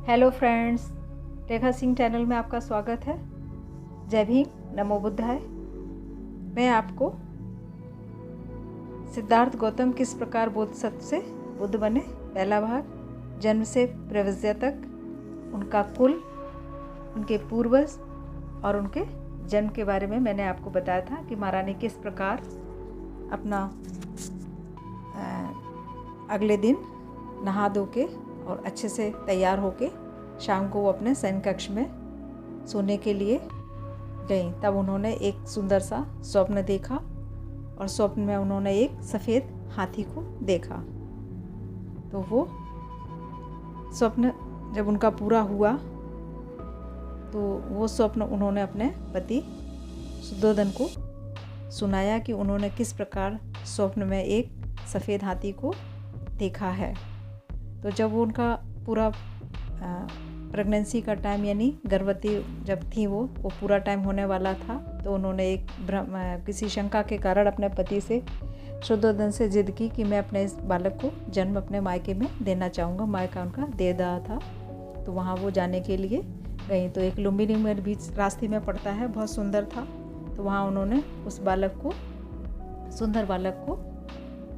Hello friends, रेखा Singh channel में आपका स्वागत है। जय भीम, नमो बुद्धाय। मैं आपको सिद्धार्थ गौतम किस प्रकार बोधिसत्व से बुद्ध बने, पहला भाग, जन्म से प्रवज्या तक, उनका कुल, उनके पूर्वज और उनके जन्म के बारे में मैंने आपको बताया था कि महारानी किस प्रकार अपना अगले दिन नहा धो के और अच्छे से तैयार होके शाम को वो अपने शयन कक्ष में सोने के लिए गई। तब उन्होंने एक सुंदर सा स्वप्न देखा और स्वप्न में उन्होंने एक सफ़ेद हाथी को देखा। तो वो स्वप्न जब उनका पूरा हुआ तो वो स्वप्न उन्होंने अपने पति शुद्धोधन को सुनाया कि उन्होंने किस प्रकार स्वप्न में एक सफ़ेद हाथी को देखा है। तो जब वो उनका पूरा प्रेगनेंसी का टाइम यानी गर्भवती जब थी वो पूरा टाइम होने वाला था, तो उन्होंने एक किसी शंका के कारण अपने पति से शुद्धोधन से जिद की कि मैं अपने इस बालक को जन्म अपने मायके में देना चाहूँगा। मायका उनका देवदाह था। तो वहाँ वो जाने के लिए गई। तो एक लुम्बिनी में बीच रास्ते में पड़ता है, बहुत सुंदर था। तो वहाँ उन्होंने उस बालक को, सुंदर बालक को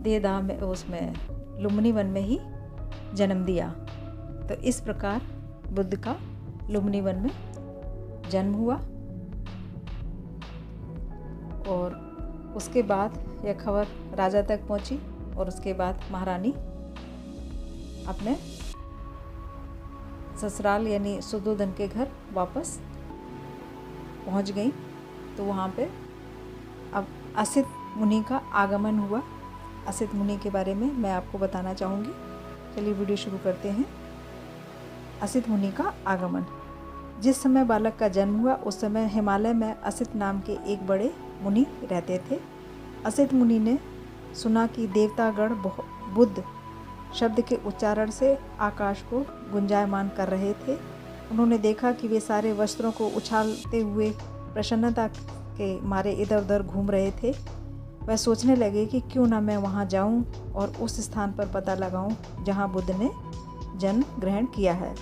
देवदाह में, उसमें लुम्बिनी वन में ही जन्म दिया। तो इस प्रकार बुद्ध का लुम्बिनी वन में जन्म हुआ। और उसके बाद यह खबर राजा तक पहुंची और उसके बाद महारानी अपने ससुराल यानी शुद्धोधन के घर वापस पहुंच गई। तो वहाँ पे अब असित मुनि का आगमन हुआ। असित मुनि के बारे में मैं आपको बताना चाहूँगी। चलिए वीडियो शुरू करते हैं। असित मुनि का आगमन। जिस समय बालक का जन्म हुआ उस समय हिमालय में असित नाम के एक बड़े मुनि रहते थे। असित मुनि ने सुना कि देवतागण बुद्ध शब्द के उच्चारण से आकाश को गुंजायमान कर रहे थे। उन्होंने देखा कि वे सारे वस्त्रों को उछालते हुए प्रसन्नता के मारे इधर उधर घूम रहे थे। वह सोचने लगे कि क्यों ना मैं वहाँ जाऊँ और उस स्थान पर पता लगाऊँ जहाँ बुद्ध ने जन्म ग्रहण किया है।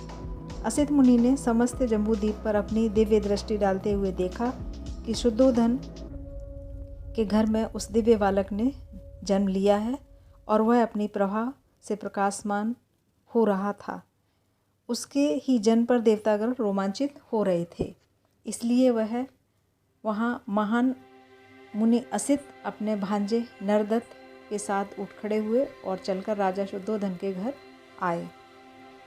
असित मुनि ने समस्त जम्बूद्वीप पर अपनी दिव्य दृष्टि डालते हुए देखा कि शुद्धोधन के घर में उस दिव्य बालक ने जन्म लिया है और वह अपनी प्रभा से प्रकाशमान हो रहा था। उसके ही जन्म पर देवतागण रोमांचित हो रहे थे। इसलिए वह वहाँ महान मुनि असित अपने भांजे नरदत्त के साथ उठ खड़े हुए और चलकर राजा शुद्धोधन के घर आए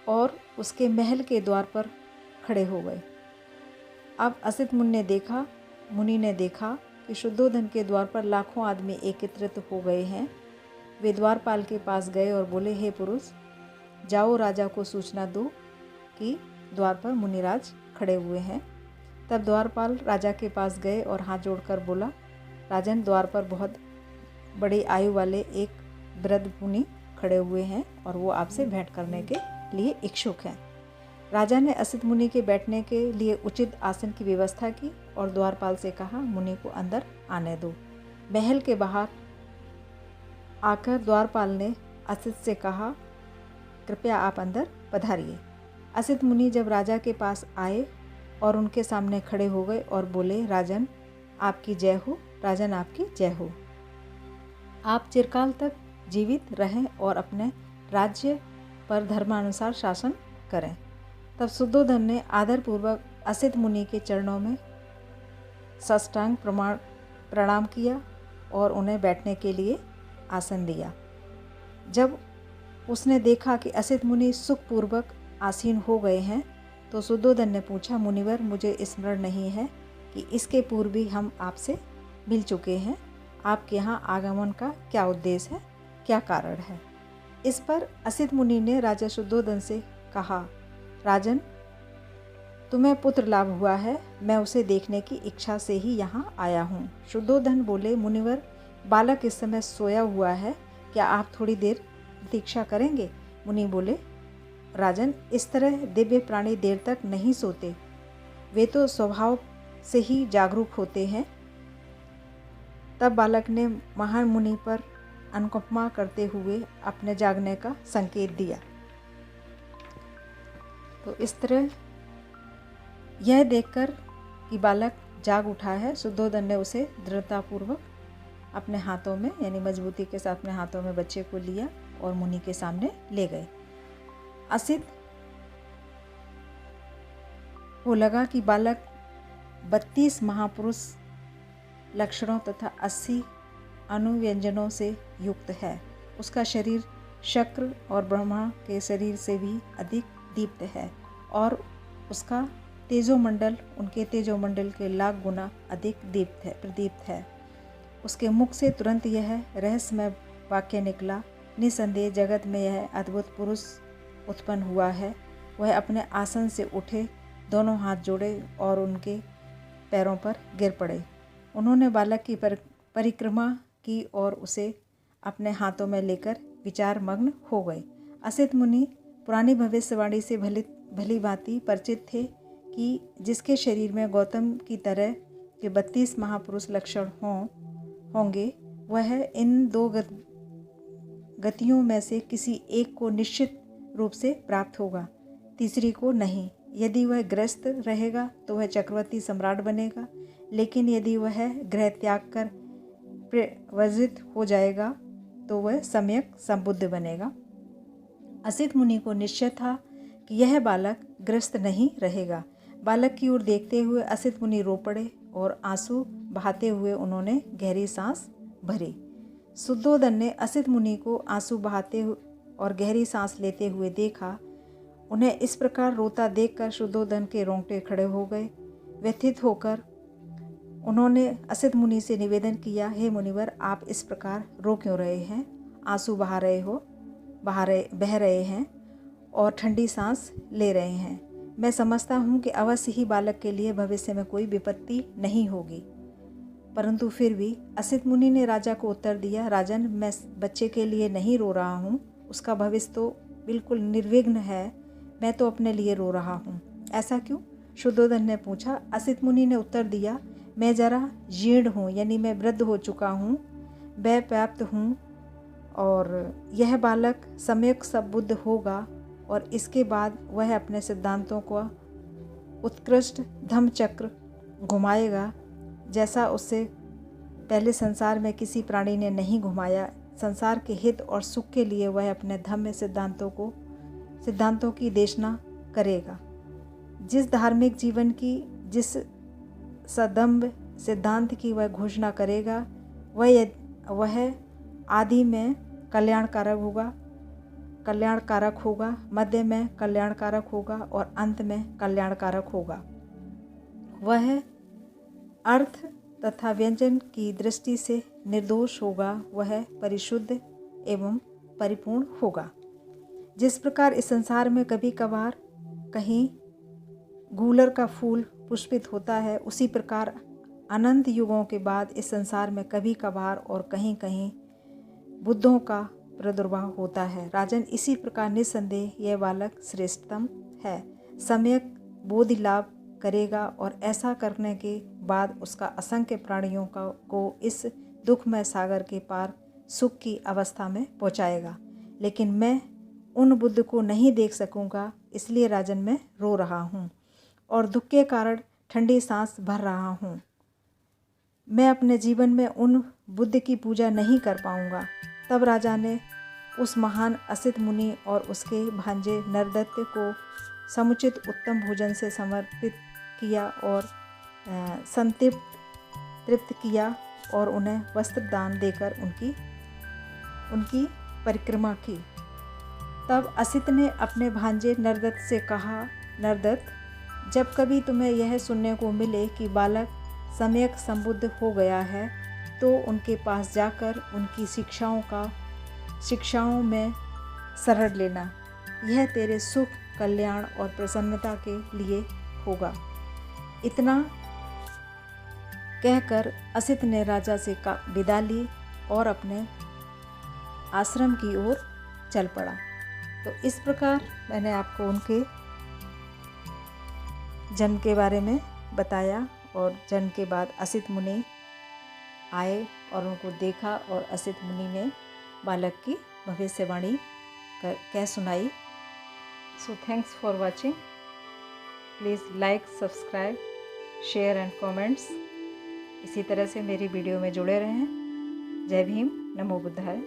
और उसके महल के द्वार पर खड़े हो गए। अब असित मुनि ने देखा कि शुद्धोधन के द्वार पर लाखों आदमी एकत्रित हो गए हैं। वे द्वारपाल के पास गए और बोले, हे पुरुष, जाओ राजा को सूचना दो कि द्वार पर मुनिराज खड़े हुए हैं। तब द्वारपाल राजा के पास गए और हाथ जोड़कर बोला, राजन, द्वार पर बहुत बड़ी आयु वाले एक वृद्ध मुनि खड़े हुए हैं और वो आपसे भेंट करने के लिए इच्छुक हैं। राजा ने असित मुनि के बैठने के लिए उचित आसन की व्यवस्था की और द्वारपाल से कहा, मुनि को अंदर आने दो। महल के बाहर आकर द्वारपाल ने असित से कहा, कृपया आप अंदर पधारिए। असित मुनि जब राजा के पास आए और उनके सामने खड़े हो गए और बोले, राजन आपकी जय हो, राजन आपकी जय हो। आप चिरकाल तक जीवित रहें और अपने राज्य पर धर्मानुसार शासन करें। तब शुद्धोधन ने आदरपूर्वक असित मुनि के चरणों में साष्टांग प्रणाम किया और उन्हें बैठने के लिए आसन दिया। जब उसने देखा कि असित मुनि सुखपूर्वक आसीन हो गए हैं तो शुद्धोधन ने पूछा, मुनिवर, मुझे स्मरण नहीं है कि इसके पूर्व भी हम आपसे मिल चुके हैं। आपके यहाँ आगमन का क्या उद्देश्य है, क्या कारण है? इस पर असित मुनि ने राजा शुद्धोधन से कहा, राजन, तुम्हें पुत्र लाभ हुआ है, मैं उसे देखने की इच्छा से ही यहाँ आया हूँ। शुद्धोधन बोले, मुनिवर, बालक इस समय सोया हुआ है, क्या आप थोड़ी देर प्रतीक्षा करेंगे? मुनि बोले, राजन, इस तरह दिव्य प्राणी देर तक नहीं सोते, वे तो स्वभाव से ही जागरूक होते हैं। तब बालक ने महान मुनि पर अनुकंपा करते हुए अपने जागने का संकेत दिया। तो इस तरह यह देखकर कि बालक जाग उठा है, शुद्धोधन ने उसे दृढ़तापूर्वक अपने हाथों में यानी मजबूती के साथ अपने हाथों में बच्चे को लिया और मुनि के सामने ले गए। असित को लगा कि बालक 32 महापुरुष लक्षणों तथा 80 अनुव्यंजनों से युक्त है। उसका शरीर शक्र और ब्रह्मा के शरीर से भी अधिक दीप्त है और उसका तेजोमंडल उनके तेजोमंडल के लाख गुना अधिक प्रदीप्त है। उसके मुख से तुरंत यह रहस्यमय वाक्य निकला, निसंदेह जगत में यह अद्भुत पुरुष उत्पन्न हुआ है। वह अपने आसन से उठे, दोनों हाथ जोड़े और उनके पैरों पर गिर पड़े। उन्होंने बालक की परिक्रमा की और उसे अपने हाथों में लेकर विचार मग्न हो गए। असित मुनि पुरानी भविष्यवाणी से भली भांति परिचित थे कि जिसके शरीर में गौतम की तरह के 32 महापुरुष लक्षण होंगे, वह इन दो गतियों में से किसी एक को निश्चित रूप से प्राप्त होगा, तीसरी को नहीं। यदि वह गृहस्थ रहेगा तो वह चक्रवर्ती सम्राट बनेगा, लेकिन यदि वह गृह त्याग कर प्रव्रजित हो जाएगा तो वह सम्यक संबुद्ध बनेगा। असित मुनि को निश्चय था कि यह बालक गृहस्थ नहीं रहेगा। बालक की ओर देखते हुए असित मुनि रो पड़े और आंसू बहाते हुए उन्होंने गहरी सांस भरी। शुद्धोधन ने असित मुनि को आंसू बहाते और गहरी सांस लेते हुए देखा। उन्हें इस प्रकार रोता देखकर शुद्धोधन के रोंगटे खड़े हो गए। व्यथित होकर उन्होंने असित मुनि से निवेदन किया, हे मुनिवर, आप इस प्रकार रो क्यों रहे हैं? आंसू बह रहे हैं और ठंडी सांस ले रहे हैं। मैं समझता हूँ कि अवश्य ही बालक के लिए भविष्य में कोई विपत्ति नहीं होगी। परंतु फिर भी असित मुनि ने राजा को उत्तर दिया, राजन, मैं बच्चे के लिए नहीं रो रहा हूँ, उसका भविष्य तो बिल्कुल निर्विघ्न है, मैं तो अपने लिए रो रहा हूँ। ऐसा क्यों? शुद्धोधन ने पूछा। असित मुनि ने उत्तर दिया, मैं जरा जीर्ण हूँ, यानी मैं वृद्ध हो चुका हूँ, वह प्राप्त हूँ और यह बालक सम्यक संबुद्ध होगा और इसके बाद वह अपने सिद्धांतों को उत्कृष्ट धम्मचक्र घुमाएगा, जैसा उससे पहले संसार में किसी प्राणी ने नहीं घुमाया। संसार के हित और सुख के लिए वह अपने धम्म सिद्धांतों की देशना करेगा। जिस धार्मिक जीवन की, जिस सदम्भ सिद्धांत की वह घोषणा करेगा, वह आदि में कल्याणकारक होगा, मध्य में कल्याणकारक होगा और अंत में कल्याणकारक होगा। वह अर्थ तथा व्यंजन की दृष्टि से निर्दोष होगा, वह परिशुद्ध एवं परिपूर्ण होगा। जिस प्रकार इस संसार में कभी कभार कहीं गूलर का फूल पुष्पित होता है, उसी प्रकार अनंत युगों के बाद इस संसार में कभी कभार और कहीं कहीं बुद्धों का प्रादुर्भाव होता है। राजन, इसी प्रकार निस्संदेह यह बालक श्रेष्ठतम है, सम्यक बोधि लाभ करेगा और ऐसा करने के बाद उसका असंख्य प्राणियों को इस दुखमय सागर के पार सुख की अवस्था में पहुंचाएगा। लेकिन मैं उन बुद्ध को नहीं देख सकूंगा, इसलिए राजन मैं रो रहा हूँ और दुख के कारण ठंडी सांस भर रहा हूँ। मैं अपने जीवन में उन बुद्ध की पूजा नहीं कर पाऊंगा। तब राजा ने उस महान असित मुनि और उसके भांजे नरदत्त को समुचित उत्तम भोजन से समर्पित किया और तृप्त किया और उन्हें वस्त्र दान देकर उनकी परिक्रमा की। तब असित ने अपने भांजे नरदत्त से कहा, नरदत्त, जब कभी तुम्हें यह सुनने को मिले कि बालक सम्यक संबुद्ध हो गया है, तो उनके पास जाकर उनकी शिक्षाओं में शरण लेना। यह तेरे सुख, कल्याण और प्रसन्नता के लिए होगा। इतना कहकर असित ने राजा से विदा ली और अपने आश्रम की ओर चल पड़ा। तो इस प्रकार मैंने आपको उनके जन्म के बारे में बताया और जन्म के बाद असित मुनि आए और उनको देखा और असित मुनि ने बालक की भविष्यवाणी कह सुनाई। So thanks for watching. Please like, subscribe, share and comments. इसी तरह से मेरी वीडियो में जुड़े रहें। जय भीम, नमो बुद्धाय।